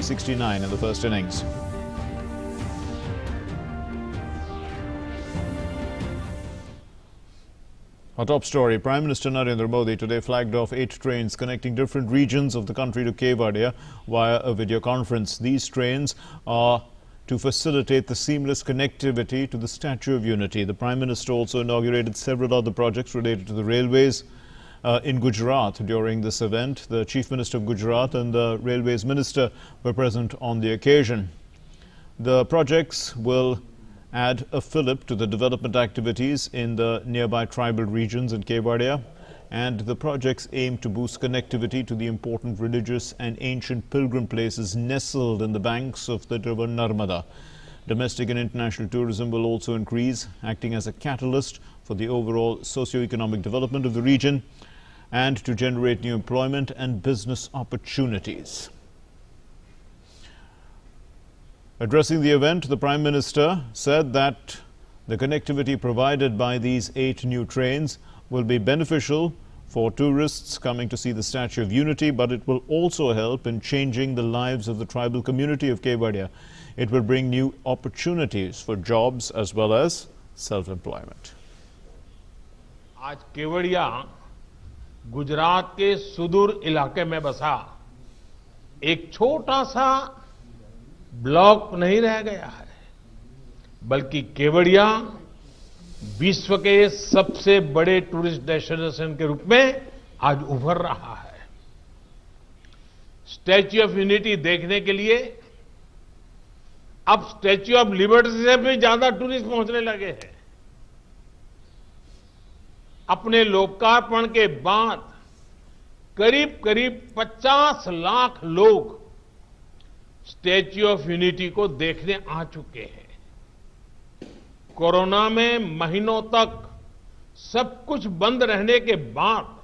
369 in the first innings. Our top story, Prime Minister Narendra Modi today flagged off 8 trains connecting different regions of the country to Kevadia via a video conference. These trains are to facilitate the seamless connectivity to the Statue of Unity. The Prime Minister also inaugurated several other projects related to the railways in Gujarat. During this event, the Chief Minister of Gujarat and the Railways Minister were present on the occasion. The projects will add a fillip to the development activities in the nearby tribal regions in Kevadia, and the projects aim to boost connectivity to the important religious and ancient pilgrim places nestled in the banks of the river Narmada. Domestic and international tourism will also increase, acting as a catalyst for the overall socio-economic development of the region and to generate new employment and business opportunities. Addressing the event, the Prime Minister said that the connectivity provided by these 8 new trains will be beneficial for tourists coming to see the Statue of Unity, but it will also help in changing the lives of the tribal community of Kevadia. It will bring new opportunities for jobs as well as self-employment. आज केवड़िया गुजरात के सुदूर इलाके में बसा एक छोटा सा block नहीं रह गया है, बल्कि केवड़िया विश्व के सबसे बड़े टूरिस्ट डेस्टिनेशन के रूप में आज उभर रहा है। स्टैच्यू ऑफ यूनिटी देखने के लिए अब स्टैच्यू ऑफ लिबर्टी से भी ज्यादा टूरिस्ट पहुंचने लगे हैं। अपने लोकार्पण के बाद करीब करीब 50 लाख लोग स्टैच्यू ऑफ यूनिटी को देखने आ चुके हैं। कोरोना में महीनों तक सब कुछ बंद रहने के बाद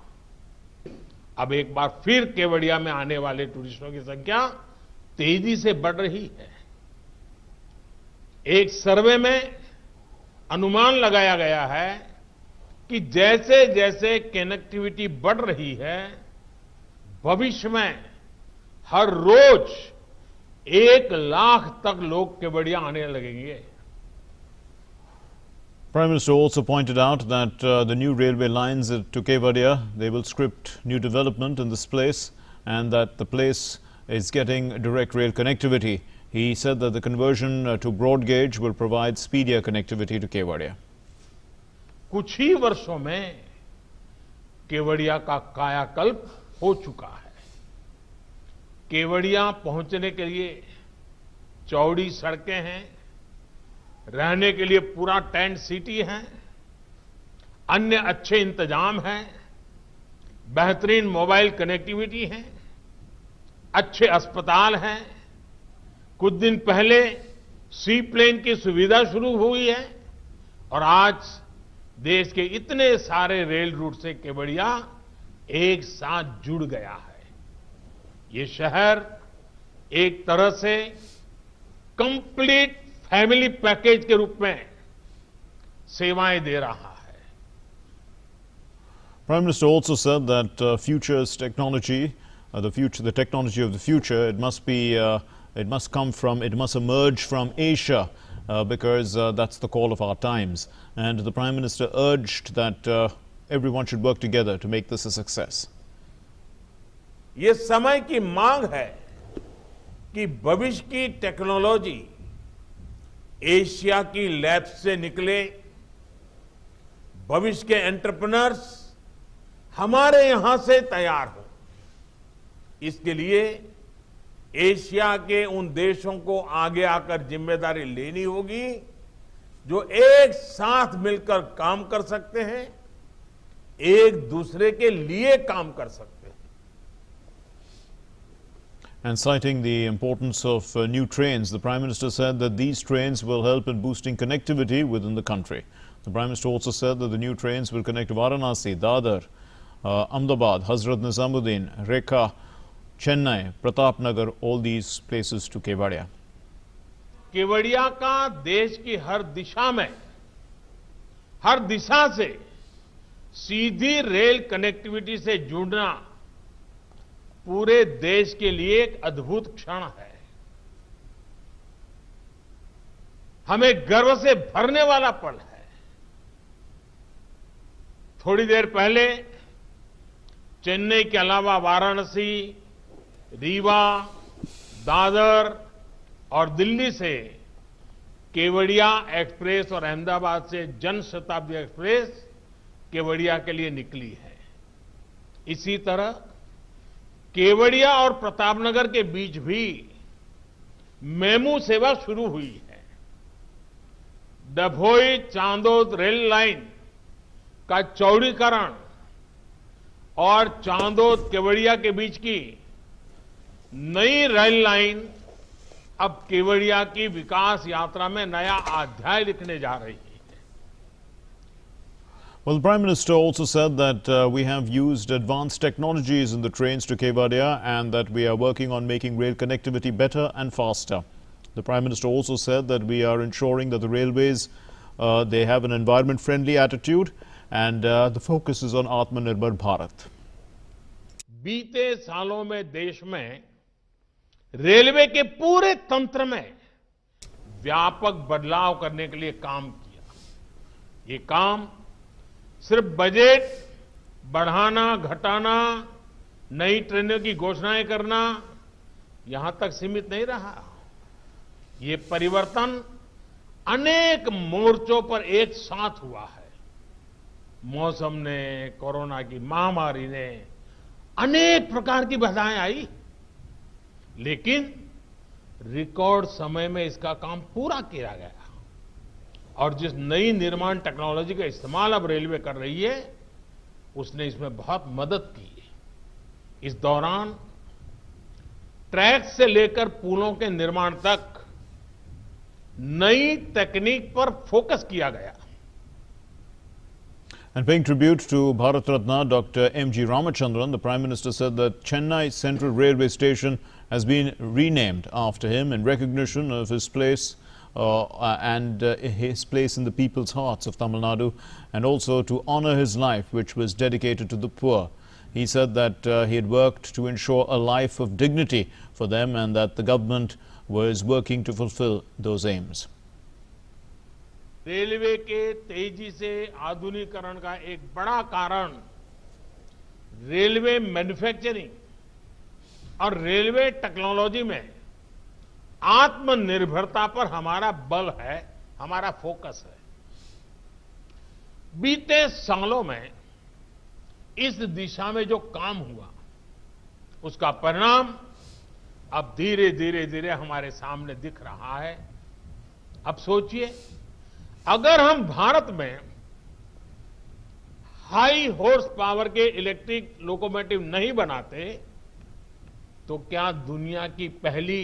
अब एक बार फिर केवड़िया में आने वाले टूरिस्टों की संख्या तेजी से बढ़ रही है। एक सर्वे में अनुमान लगाया गया है कि जैसे जैसे कनेक्टिविटी बढ़ रही है, भविष्य में हर रोज 1 लाख तक लोग केवड़िया आने लगेंगे। Prime Minister also pointed out that the new railway lines to Kevadia, they will script new development in this place, and that the place is getting direct rail connectivity. He said that the conversion to broad gauge will provide speedier connectivity to Kevadia. कुछ ही वर्षों में केवड़िया का कायाकल्प हो चुका है। केवड़िया पहुंचने के लिए चौड़ी सड़कें हैं, रहने के लिए पूरा टेंट सिटी है, अन्य अच्छे इंतजाम हैं, बेहतरीन मोबाइल कनेक्टिविटी है, अच्छे अस्पताल हैं। कुछ दिन पहले सी प्लेन की सुविधा शुरू हुई है और आज देश के इतने सारे रेल रूट से केवड़िया एक साथ जुड़ गया है। ये शहर एक तरह से कंप्लीट फैमिली पैकेज के रूप में सेवाएं दे रहा है। Prime Minister also said that future's technology, the technology of the future, it must emerge from Asia, because that's the call of our times. And the Prime Minister urged that everyone should work together to make this a success. ये समय की मांग है कि भविष्य की technology Asia की lab से निकले, भविष्य के एंटरप्रेन्योर्स हमारे यहां से तैयार हो। इसके लिए एशिया के उन देशों को आगे आकर जिम्मेदारी लेनी होगी जो एक साथ मिलकर काम कर सकते हैं, एक दूसरे के लिए काम कर सकते हैं। And citing the importance of new trains, the Prime Minister said that these trains will help in boosting connectivity within the country. The Prime Minister also said that the new trains will connect Varanasi, Dadar, Ahmedabad, Hazrat Nizamuddin, Rekha, Chennai, Pratapnagar, all these places to Kevadia. Kevadia का देश की हर दिशा में, हर दिशा से सीधी rail connectivity से जुड़ना पूरे देश के लिए एक अद्भुत क्षण है। हमें गर्व से भरने वाला पल है। थोड़ी देर पहले चेन्नई के अलावा वाराणसी, रीवा, दादर और दिल्ली से केवड़िया एक्सप्रेस और अहमदाबाद से जन शताब्दी एक्सप्रेस केवड़िया के लिए निकली है। इसी तरह केवड़िया और प्रतापनगर के बीच भी मेमू सेवा शुरू हुई है। डभोई चांदोद रेल लाइन का चौड़ीकरण और चांदोद केवड़िया के बीच की नई रेल लाइन अब केवड़िया की विकास यात्रा में नया अध्याय लिखने जा रही है। Well, the Prime Minister also said that we have used advanced technologies in the trains to Kevadia and that we are working on making rail connectivity better and faster. The Prime Minister also said that we are ensuring that the railways, they have an environment-friendly attitude and the focus is on Atmanirbhar Bharat. बीते सालों में देश में railway के पूरे तंत्र में व्यापक बदलाव करने के लिए काम किया। ये काम सिर्फ बजट बढ़ाना, घटाना, नई ट्रेनों की घोषणाएं करना यहां तक सीमित नहीं रहा। ये परिवर्तन अनेक मोर्चों पर एक साथ हुआ है। मौसम ने, कोरोना की महामारी ने अनेक प्रकार की बाधाएं आई, लेकिन रिकॉर्ड समय में इसका काम पूरा किया गया और जिस नई निर्माण टेक्नोलॉजी का इस्तेमाल अब रेलवे कर रही है, उसने इसमें बहुत मदद की। इस दौरान ट्रैक से लेकर पुलों के निर्माण तक नई तकनीक पर फोकस किया गया। And paying tribute to Bharat Ratna Dr. M.G. Ramachandran, the Prime Minister said that Chennai Central Railway Station has been renamed after him in recognition of his place and his place in the people's hearts of Tamil Nadu, and also to honor his life, which was dedicated to the poor. He said that he had worked to ensure a life of dignity for them and that the government was working to fulfill those aims. Railway के तेजी से आधुनिकीकरण का एक बड़ा कारण railway manufacturing और railway technology में आत्मनिर्भरता पर हमारा बल है, हमारा फोकस है। बीते सालों में इस दिशा में जो काम हुआ, उसका परिणाम अब धीरे धीरे हमारे सामने दिख रहा है। अब सोचिए, अगर हम भारत में हाई हॉर्स पावर के इलेक्ट्रिक लोकोमोटिव नहीं बनाते, तो क्या दुनिया की पहली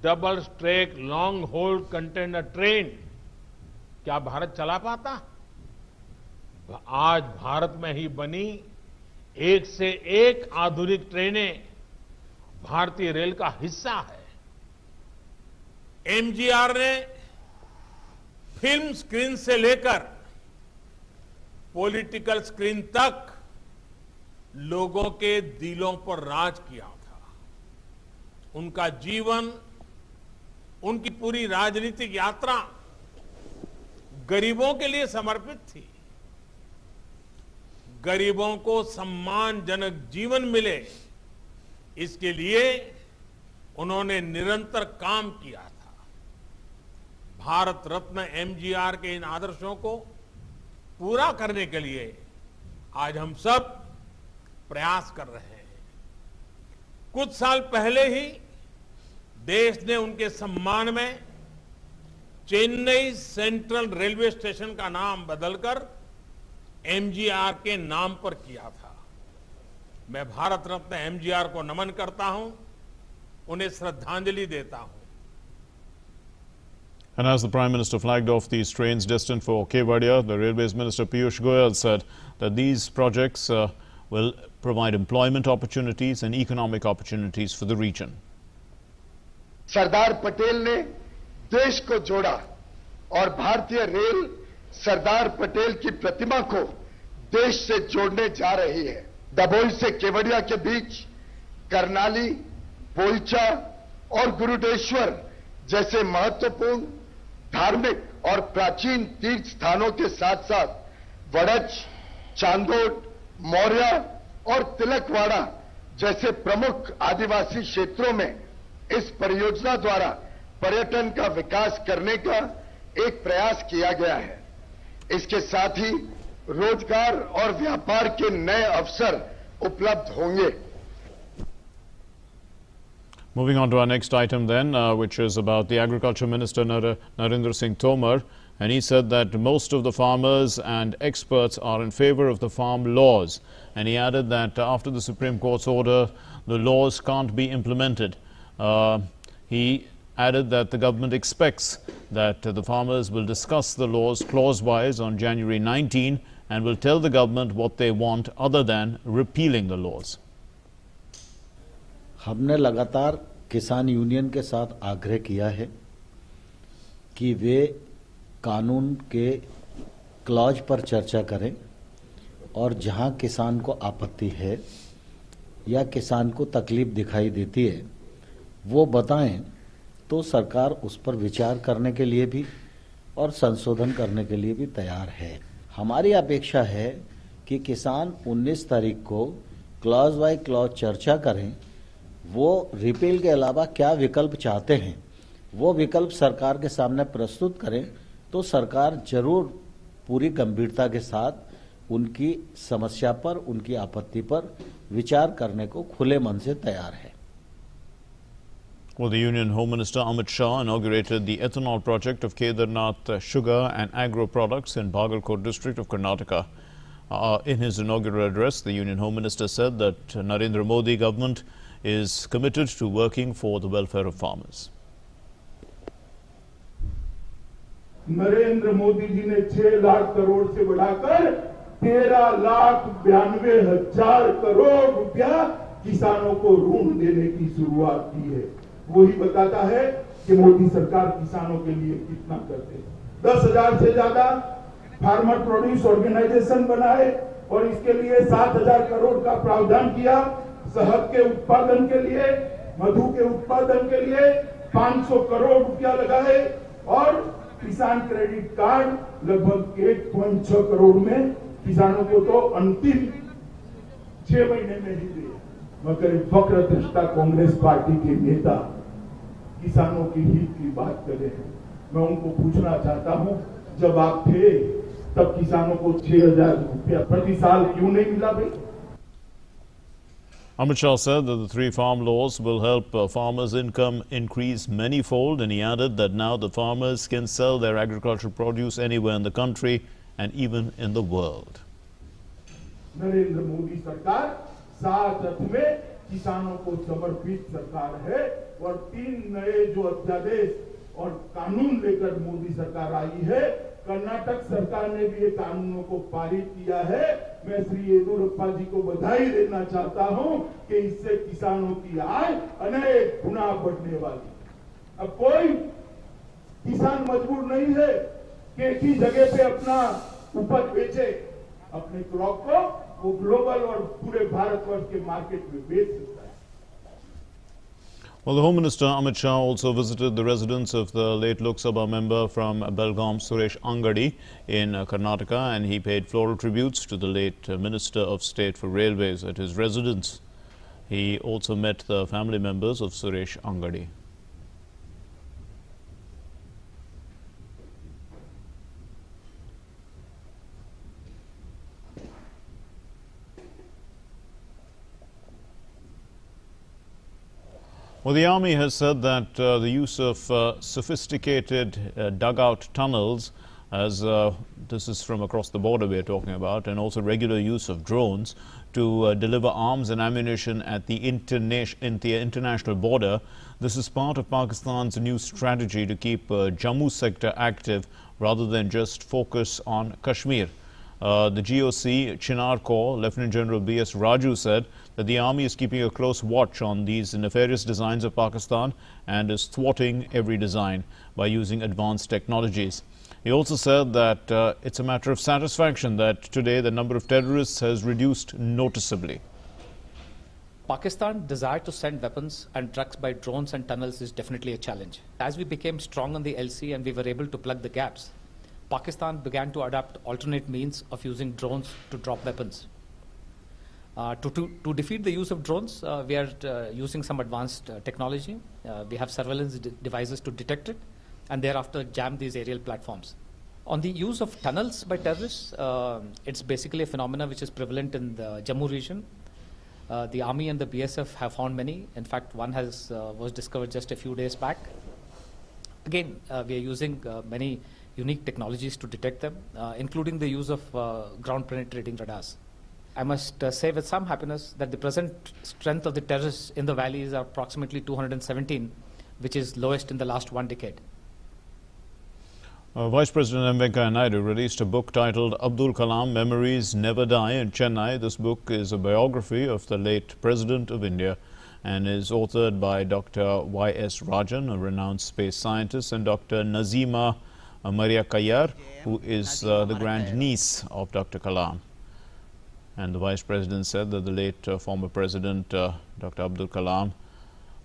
double stack long haul container train क्या भारत चला पाता? आज भारत में ही बनी एक से एक आधुनिक ट्रेनें भारतीय रेल का हिस्सा है। एमजीआर ने फिल्म स्क्रीन से लेकर पॉलिटिकल स्क्रीन तक लोगों के दिलों पर राज किया था। उनका जीवन, उनकी पूरी राजनीतिक यात्रा गरीबों के लिए समर्पित थी। गरीबों को सम्मानजनक जीवन मिले, इसके लिए उन्होंने निरंतर काम किया था। भारत रत्न एमजीआर के इन आदर्शों को पूरा करने के लिए आज हम सब प्रयास कर रहे हैं। कुछ साल पहले ही देश ने उनके सम्मान में चेन्नई सेंट्रल रेलवे स्टेशन का नाम बदलकर एमजीआर के नाम पर किया था। मैं भारत रत्न एमजीआर को नमन करता हूं, उन्हें श्रद्धांजलि देता हूं। And as the Prime Minister flagged off these trains destined for Kevadia, the Railways Minister Piyush Goyal said that these projects will provide employment opportunities and economic opportunities for the region. Sardar Patel ने देश को जोड़ा और भारतीय rail Sardar Patel की प्रतिमा को देश से जोड़ने जा रही है। दभोई से केवड़िया के बीच करनाली, पोलचा और गुरुदेश्वर जैसे महत्वपूर्ण धार्मिक और प्राचीन तीर्थ स्थानों के साथ साथ वड़च, चांदोद, मौर्य और तिलकवाड़ा जैसे प्रमुख आदिवासी क्षेत्रों में इस परियोजना द्वारा पर्यटन का विकास करने का एक प्रयास किया गया है। इसके साथ ही रोजगार और व्यापार के नए अवसर उपलब्ध होंगे। Moving on to our next item then, which is about the Agriculture Minister Narendra Singh Tomar, and he said that most of the farmers and experts are in favor of the farm laws, and he added that after the Supreme Court's order, the laws can't be implemented. He added that the government expects that the farmers will discuss the laws clause-wise on January 19 and will tell the government what they want other than repealing the laws. हमने लगातार किसान union के साथ आग्रह किया है कि वे कानून के क्लॉज पर चर्चा करें और जहां किसान को आपत्ति है या किसान को तकलीफ दिखाई देती है वो बताएं, तो सरकार उस पर विचार करने के लिए भी और संशोधन करने के लिए भी तैयार है। हमारी अपेक्षा है कि किसान 19 तारीख को क्लॉज बाय क्लॉज चर्चा करें, वो रिपील के अलावा क्या विकल्प चाहते हैं वो विकल्प सरकार के सामने प्रस्तुत करें, तो सरकार जरूर पूरी गंभीरता के साथ उनकी समस्या पर, उनकी आपत्ति पर विचार करने को खुले मन से तैयार है। Well, the Union Home Minister Amit Shah inaugurated the ethanol project of Kedarnath Sugar and Agro Products in Bagalkot district of Karnataka. In his inaugural address, the Union Home Minister said that Narendra Modi government is committed to working for the welfare of farmers. Narendra Modi ji ने 6 लाख करोड़ से बढ़ाकर 13,92,000 करोड़ रुपया किसानों को ऋण देने की शुरुआत की है। वही बताता है कि मोदी सरकार किसानों के लिए कितना करते हैं। 10,000 से ज्यादा फार्मर प्रोड्यूस ऑर्गेनाइजेशन बनाए और इसके लिए 7,000 करोड़ का प्रावधान किया। शहद के उत्पादन के लिए, मधु के उत्पादन के लिए 500 करोड़ रुपया लगाए और किसान क्रेडिट कार्ड लगभग 1.6 करोड़ में किसानों को तो अंतिम 6 महीने में ही दिए। मगर फक्र दृष्टा कांग्रेस पार्टी के नेता किसानों की हित की बात कर रहे हैं। मैं उनको पूछना चाहता हूं, जब आप थे तब किसानों को 6,000 रुपया प्रति साल क्यों नहीं मिला भाई? Amit Shah said that the 3 farm laws will help farmers' income increase many-fold, and he added that now the farmers can sell their agricultural produce anywhere in the country and even in the world. Narendra Modi सरकार सात अर्थ में किसानों को समर्पित सरकार है और 3 नए जो अध्यादेश और कानून लेकर मोदी सरकार आई है, कर्नाटक सरकार ने भी ये कानूनों को पारित किया है। मैं श्री येदियुरप्पा जी को बधाई देना चाहता हूं कि इससे किसानों की आय अनेक गुना बढ़ने वाली। अब कोई किसान मजबूर नहीं है कि एक ही जगह पे अपना उपज बेचे। अपने क्रॉप को वो ग्लोबल और पूरे भारतवर्ष के मार्केट में बेच सकता है। Well, the Home Minister Amit Shah also visited the residence of the late Lok Sabha member from Belgaum, Suresh Angadi in Karnataka, and he paid floral tributes to the late Minister of State for Railways at his residence. He also met the family members of Suresh Angadi. Well, the Army has said that the use of sophisticated dugout tunnels, as this is from across the border we are talking about, and also regular use of drones to deliver arms and ammunition at the international border. This is part of Pakistan's new strategy to keep Jammu sector active rather than just focus on Kashmir. The GOC Chinar Corps Lieutenant General B.S. Raju said that the army is keeping a close watch on these nefarious designs of Pakistan and is thwarting every design by using advanced technologies. He also said that it's a matter of satisfaction that today the number of terrorists has reduced noticeably. Pakistan's desire to send weapons and drugs by drones and tunnels is definitely a challenge. As we became strong on the LC and we were able to plug the gaps, Pakistan began to adopt alternate means of using drones to drop weapons. To defeat the use of drones, we are using some advanced technology. We have surveillance devices to detect it and thereafter jam these aerial platforms. On the use of tunnels by terrorists, it's basically a phenomenon which is prevalent in the Jammu region. The Army and the BSF have found many. In fact, one was discovered just a few days back. Again, we are using many unique technologies to detect them, including the use of ground-penetrating radars. I must say with some happiness that the present strength of the terrorists in the valley is approximately 217, which is lowest in the last 1 decade. Vice President M. Venkaiah Naidu released a book titled Abdul Kalam Memories Never Die in Chennai. This book is a biography of the late President of India and is authored by Dr. Y.S. Rajan, a renowned space scientist, and Dr. Nazima Maria Kayyar, who is the grandniece of Dr. Kalam. And the Vice President said that the late former President, Dr. Abdul Kalam,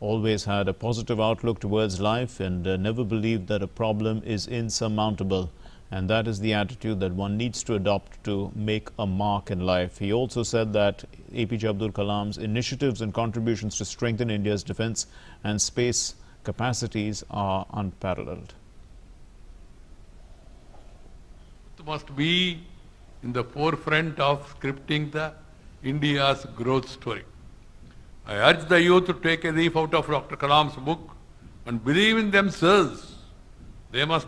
always had a positive outlook towards life and never believed that a problem is insurmountable. And that is the attitude that one needs to adopt to make a mark in life. He also said that APJ Abdul Kalam's initiatives and contributions to strengthen India's defense and space capacities are unparalleled. It must be in the forefront of scripting the India's growth story. I urge the youth to take a leaf out of Dr. Kalam's book and believe in themselves. They must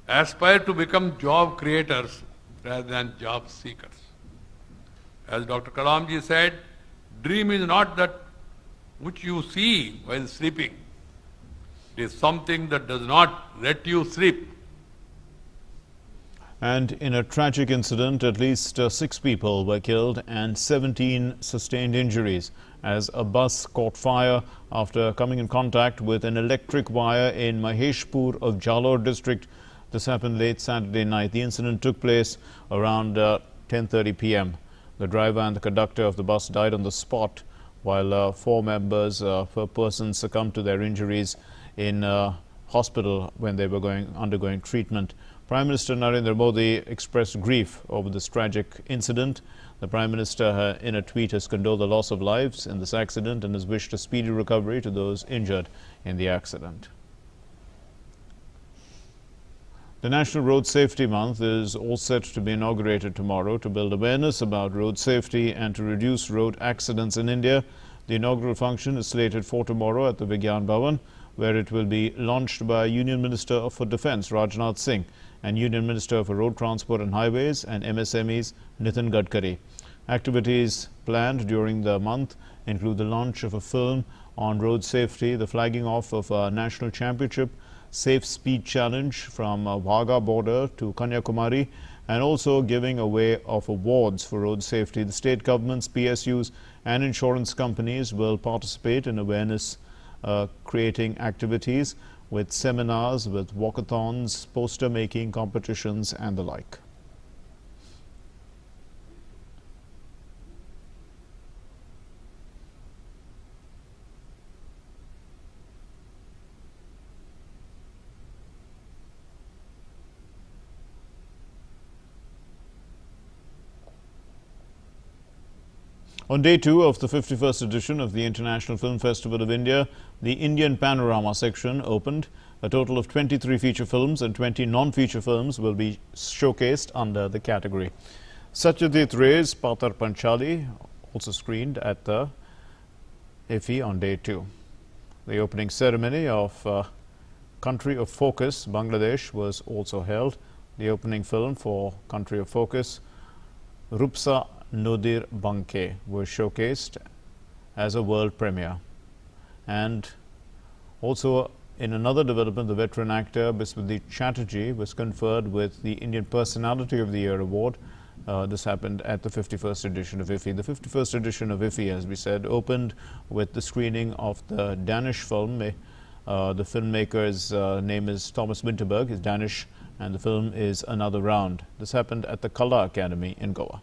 aspire to become job creators rather than job seekers. As Dr. Kalamji said, dream is not that which you see while sleeping. It is something that does not let you sleep. And in a tragic incident, at least 6 people were killed and 17 sustained injuries as a bus caught fire after coming in contact with an electric wire in Maheshpur of Jalore district. This happened late Saturday night. The incident took place around 10:30 p.m. The driver and the conductor of the bus died on the spot, while 4 persons succumbed to their injuries in hospital when they were undergoing treatment. Prime Minister Narendra Modi expressed grief over this tragic incident. The Prime Minister in a tweet has condoled the loss of lives in this accident and has wished a speedy recovery to those injured in the accident. The National Road Safety Month is all set to be inaugurated tomorrow to build awareness about road safety and to reduce road accidents in India. The inaugural function is slated for tomorrow at the Vigyan Bhavan, where it will be launched by Union Minister for Defence Rajnath Singh and Union Minister for Road Transport and Highways and MSMEs Nitin Gadkari. Activities planned during the month include the launch of a film on road safety, the flagging off of a national championship, Safe Speed Challenge from Wagah border to Kanyakumari, and also giving away of awards for road safety. The state governments, PSUs and insurance companies will participate in awareness creating activities with seminars, with walkathons, poster making competitions and the like. On day 2 of the 51st edition of the International Film Festival of India, the Indian Panorama section opened. A total of 23 feature films and 20 non-feature films will be showcased under the category. Satyajit Ray's Patar Panchali also screened at the IFFI on day 2. The opening ceremony of Country of Focus, Bangladesh, was also held. The opening film for Country of Focus, Rupsa Nodir Banke, was showcased as a world premiere. And also in another development, the veteran actor Biswajit Chatterjee was conferred with the Indian Personality of the Year award. This happened at the 51st edition of IFFI. The 51st edition of IFFI, as we said, opened with the screening of the Danish film. The filmmaker's name is Thomas Winterberg, he's Danish, and the film is Another Round. This happened at the Kala Academy in Goa.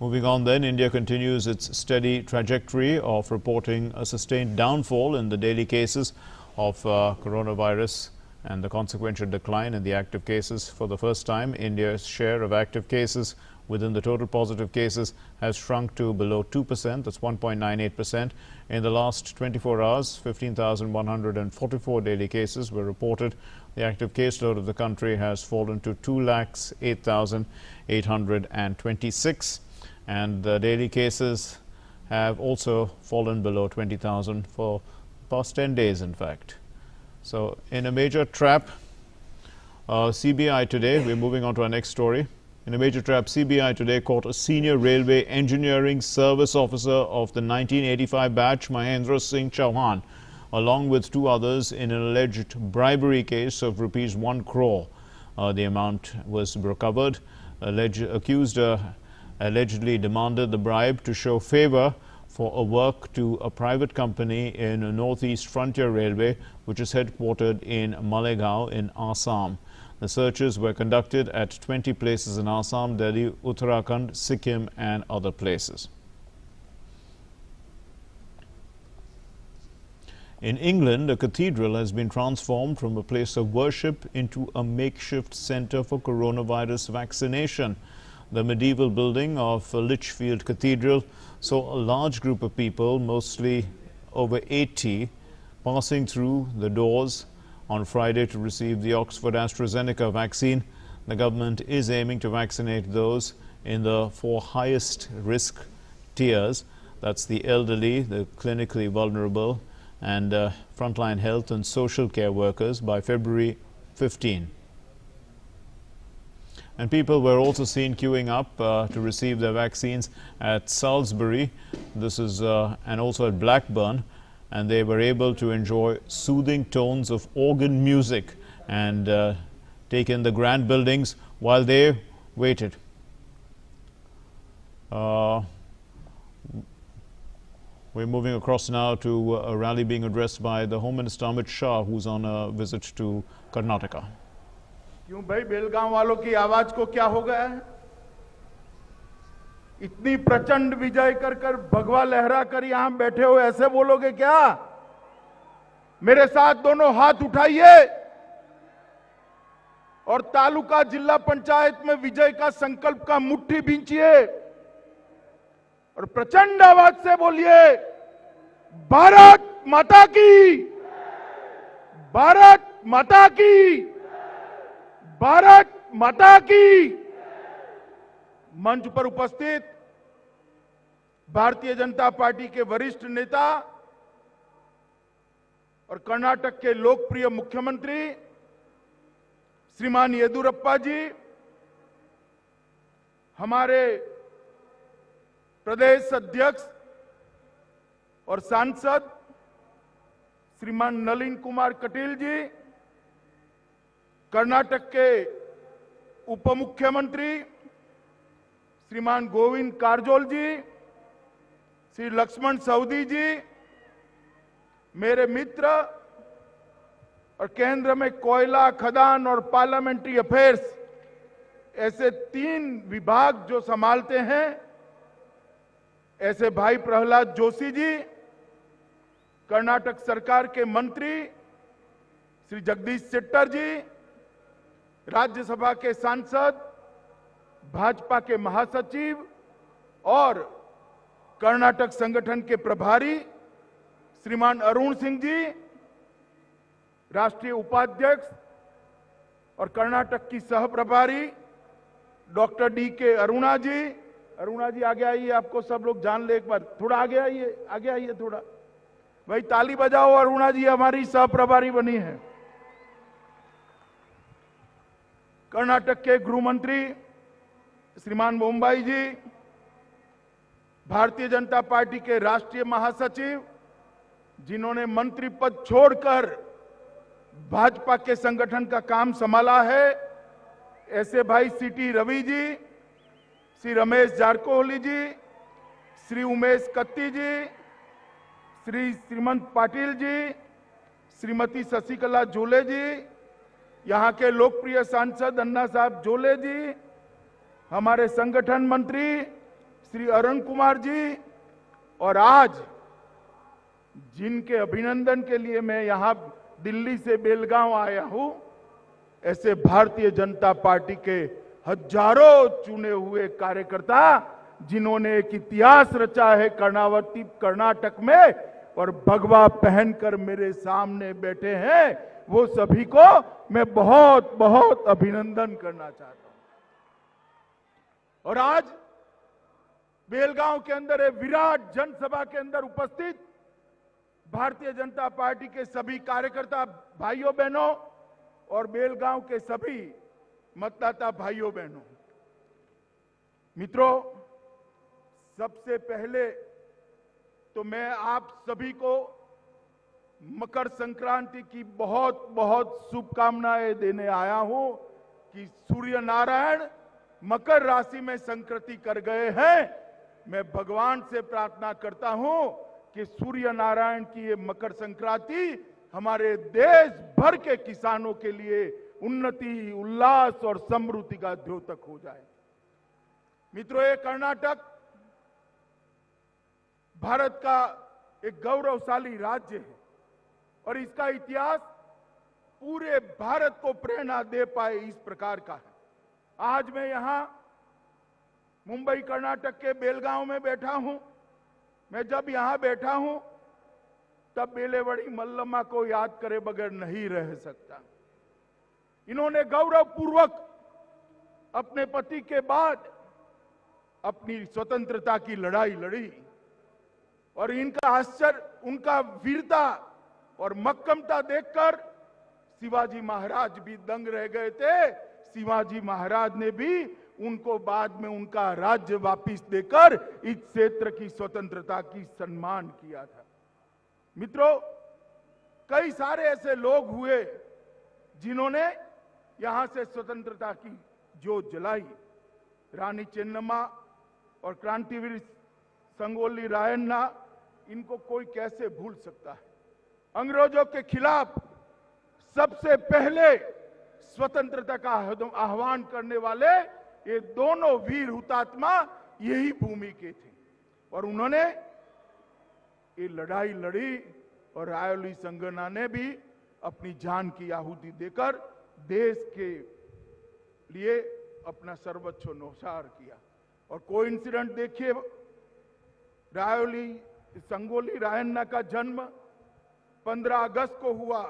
Moving on then, India continues its steady trajectory of reporting a sustained downfall in the daily cases of coronavirus and the consequential decline in the active cases. For the first time, India's share of active cases within the total positive cases has shrunk to below 2%, that's 1.98%. In the last 24 hours, 15,144 daily cases were reported. The active caseload of the country has fallen to 2,08,826. And the daily cases have also fallen below 20,000 for the past 10 days, in fact. So, in a major trap, CBI today, we're moving on to our next story. In a major trap, CBI today caught a senior railway engineering service officer of the 1985 batch, Mahendra Singh Chauhan, along with 2 others in an alleged bribery case of rupees 1 crore. The amount was recovered. Accused allegedly demanded the bribe to show favor for a work to a private company in a Northeast Frontier Railway, which is headquartered in Malegaon in Assam. The searches were conducted at 20 places in Assam, Delhi, Uttarakhand, Sikkim and other places. In England, a cathedral has been transformed from a place of worship into a makeshift center for coronavirus vaccination. The medieval building of Lichfield Cathedral saw a large group of people, mostly over 80, passing through the doors on Friday to receive the Oxford AstraZeneca vaccine. The government is aiming to vaccinate those in the 4 highest risk tiers. That's the elderly, the clinically vulnerable, and frontline health and social care workers by February 15. And people were also seen queuing up to receive their vaccines at Salisbury, and also at Blackburn, and they were able to enjoy soothing tones of organ music and take in the grand buildings while they waited. We're moving across now to a rally being addressed by the Home Minister Amit Shah, who's on a visit to Karnataka. क्यों भाई बेलगांव वालों की आवाज को क्या हो गया है? इतनी प्रचंड विजय कर कर भगवा लहरा कर यहां बैठे हो, ऐसे बोलोगे क्या? मेरे साथ दोनों हाथ उठाइए और तालुका जिला पंचायत में विजय का संकल्प का मुट्ठी भींचिए और प्रचंड आवाज से बोलिए, भारत माता की, भारत माता की, भारत माता की। मंच पर उपस्थित भारतीय जनता पार्टी के वरिष्ठ नेता और कर्नाटक के लोकप्रिय मुख्यमंत्री श्रीमान येदियुरप्पा जी, हमारे प्रदेश अध्यक्ष और सांसद श्रीमान नलिन कुमार कटील जी, कर्नाटक के उप मुख्यमंत्री श्रीमान गोविंद कारजोल जी, श्री लक्ष्मण सवदी जी, मेरे मित्र और केंद्र में कोयला, खदान और पार्लियामेंट्री अफेयर्स ऐसे 3 विभाग जो संभालते हैं, ऐसे भाई प्रहलाद जोशी जी, कर्नाटक सरकार के मंत्री श्री जगदीश शेट्टर जी, राज्यसभा के सांसद, भाजपा के महासचिव और कर्नाटक संगठन के प्रभारी श्रीमान अरुण सिंह जी, राष्ट्रीय उपाध्यक्ष और कर्नाटक की सह प्रभारी डॉक्टर DK अरुणा जी। अरुणा जी आगे आइए, आपको सब लोग जान ले, एक बार थोड़ा आगे आइए, आगे आइए थोड़ा, भाई ताली बजाओ, अरुणा जी हमारी सह प्रभारी बनी है। कर्नाटक के गृह मंत्री श्रीमान मुंबई जी, भारतीय जनता पार्टी के राष्ट्रीय महासचिव जिन्होंने मंत्री पद छोड़कर भाजपा के संगठन का काम संभाला है, ऐसे भाई CT रवि जी, श्री रमेश जारकोहली जी, श्री उमेश कत्ती जी, श्री श्रीमंत पाटिल जी, श्रीमती शशिकला जोले जी, यहां के लोकप्रिय सांसद अन्ना साहब जोले जी, हमारे संगठन मंत्री श्री अरुण कुमार जी और आज जिनके अभिनंदन के लिए मैं यहां दिल्ली से बेलगांव आया हूं, ऐसे भारतीय जनता पार्टी के हजारों चुने हुए कार्यकर्ता जिन्होंने एक इतिहास रचा है कर्नाटक में और भगवा पहनकर मेरे सामने बैठे हैं, वो सभी को मैं बहुत बहुत अभिनंदन करना चाहता हूं। और आज बेलगांव के अंदर एक विराट जनसभा के अंदर उपस्थित भारतीय जनता पार्टी के सभी कार्यकर्ता भाइयों बहनों और बेलगांव के सभी मतदाता भाइयों बहनों, मित्रों, सबसे पहले तो मैं आप सभी को मकर संक्रांति की बहुत बहुत शुभकामनाएं देने आया हूं कि सूर्य नारायण मकर राशि में संक्रति कर गए हैं। मैं भगवान से प्रार्थना करता हूं कि सूर्य नारायण की ये मकर संक्रांति हमारे देश भर के किसानों के लिए उन्नति, उल्लास और समृद्धि का द्योतक हो जाए। मित्रों, ये कर्नाटक भारत का एक गौरवशाली राज्य है और इसका इतिहास पूरे भारत को प्रेरणा दे पाए इस प्रकार का है। आज मैं यहां मुंबई कर्नाटक के बेलगांव में बैठा हूं। मैं जब यहां बैठा हूं तब बेलेवड़ी मल्लम्मा को याद करे बगैर नहीं रह सकता। इन्होंने गौरवपूर्वक अपने पति के बाद अपनी स्वतंत्रता की लड़ाई लड़ी और इनका आश्चर्य, उनका वीरता और मक्कमता देखकर शिवाजी महाराज भी दंग रह गए थे। शिवाजी महाराज ने भी उनको बाद में उनका राज्य वापिस देकर इस क्षेत्र की स्वतंत्रता की सम्मान किया था। मित्रों, कई सारे ऐसे लोग हुए जिन्होंने यहां से स्वतंत्रता की ज्योत जलाई। रानी चेन्नम्मा और क्रांतिवीर संगोली रायन्ना, इनको कोई कैसे भूल सकता है। अंग्रेजों के खिलाफ सबसे पहले स्वतंत्रता का आह्वान करने वाले ये दोनों वीर हुतात्मा यही भूमि के थे और उन्होंने ये लड़ाई लड़ी और रायोली संगना ने भी अपनी जान की आहुति देकर देश के लिए अपना सर्वोच्च न्यौछावर किया। और कोइंसिडेंट देखिए, रायोली संगोली रायन्ना का जन्म 15 अगस्त को हुआ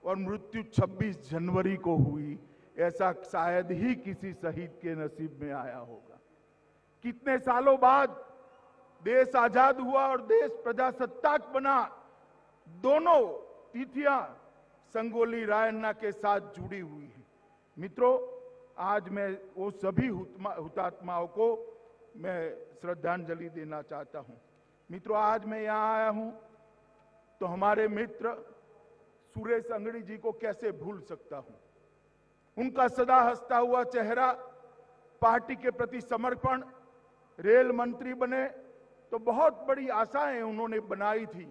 और मृत्यु 26 जनवरी को हुई। ऐसा शायद ही किसी शहीद के नसीब में आया होगा। कितने सालों बाद देश आजाद हुआ और देश प्रजासत्ताक बना। दोनों तिथियां संगोली रायन्ना के साथ जुड़ी हुई हैं। मित्रों, आज मैं वो सभी हुतात्माओं को मैं श्रद्धांजलि देना चाहता हूं। मित्रों, आज मैं यहां आया हूं तो हमारे मित्र सुरेश अंगड़ी जी को कैसे भूल सकता हूं। उनका सदा हंसता हुआ चेहरा, पार्टी के प्रति समर्पण, रेल मंत्री बने तो बहुत बड़ी आशाएं उन्होंने बनाई थी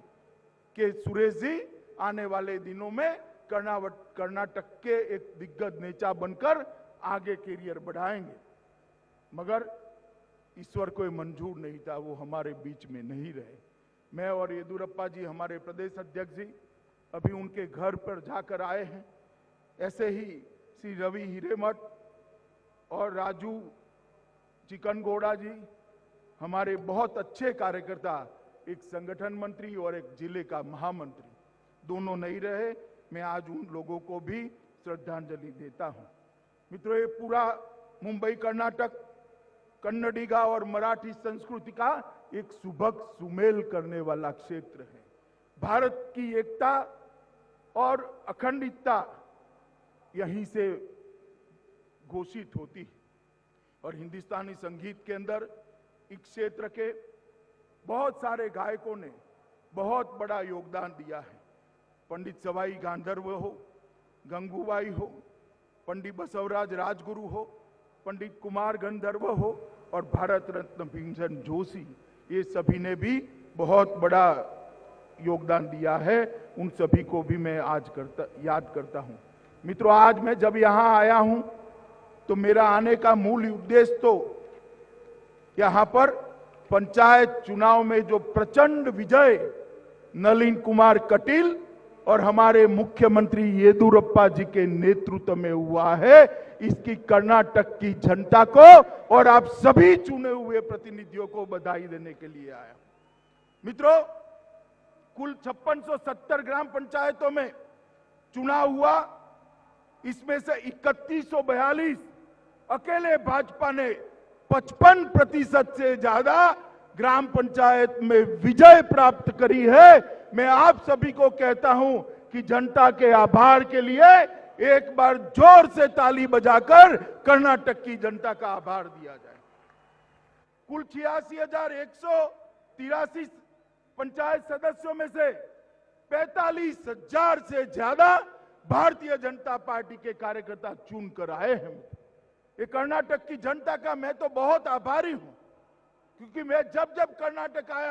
कि सुरेश जी आने वाले दिनों में कर्नाटक के एक दिग्गज नेता बनकर आगे कैरियर बढ़ाएंगे, मगर ईश्वर को मंजूर नहीं था, वो हमारे बीच में नहीं रहे। मैं और येदियुरप्पा जी, हमारे प्रदेश अध्यक्ष जी, अभी उनके घर पर जाकर आए हैं। ऐसे ही श्री रवि हिरेमठ और राजू चिकनगौड़ा जी, हमारे बहुत अच्छे कार्यकर्ता, एक संगठन मंत्री और एक जिले का महामंत्री, दोनों नहीं रहे। मैं आज उन लोगों को भी श्रद्धांजलि देता हूं। मित्रों, ये पूरा मुंबई कर्नाटक कन्नडिगा और मराठी संस्कृति का एक सुभग सुमेल करने वाला क्षेत्र है। भारत की एकता और अखंडता यहीं से घोषित होती है और हिंदुस्तानी संगीत के अंदर इस क्षेत्र के बहुत सारे गायकों ने बहुत बड़ा योगदान दिया है। पंडित सवाई गांधर्व हो, गंगूबाई हो, पंडित बसवराज राजगुरु हो, पंडित कुमार गंधर्व हो और भारत रत्न भीमसेन जोशी, ये सभी ने भी बहुत बड़ा योगदान दिया है। उन सभी को भी मैं आज याद करता हूं। मित्रों, आज मैं जब यहां आया हूं तो मेरा आने का मूल उद्देश्य तो यहां पर पंचायत चुनाव में जो प्रचंड विजय नलिन कुमार कटील और हमारे मुख्यमंत्री येदियुरप्पा जी के नेतृत्व में हुआ है, इसकी कर्नाटक की जनता को और आप सभी चुने हुए प्रतिनिधियों को बधाई देने के लिए आया। मित्रों, कुल 5670 ग्राम पंचायतों में चुनाव हुआ, इसमें से 3142 अकेले भाजपा ने 55% से ज्यादा ग्राम पंचायत में विजय प्राप्त करी है। मैं आप सभी को कहता हूं कि जनता के आभार के लिए एक बार जोर से ताली बजाकर कर्नाटक की जनता का आभार दिया जाए। कुल 86,183 पंचायत सदस्यों में से 45,000 से ज्यादा भारतीय जनता पार्टी के कार्यकर्ता चुन कर आए हैं। ये कर्नाटक की जनता का मैं तो बहुत आभारी हूं, क्योंकि मैं जब कर्नाटक आया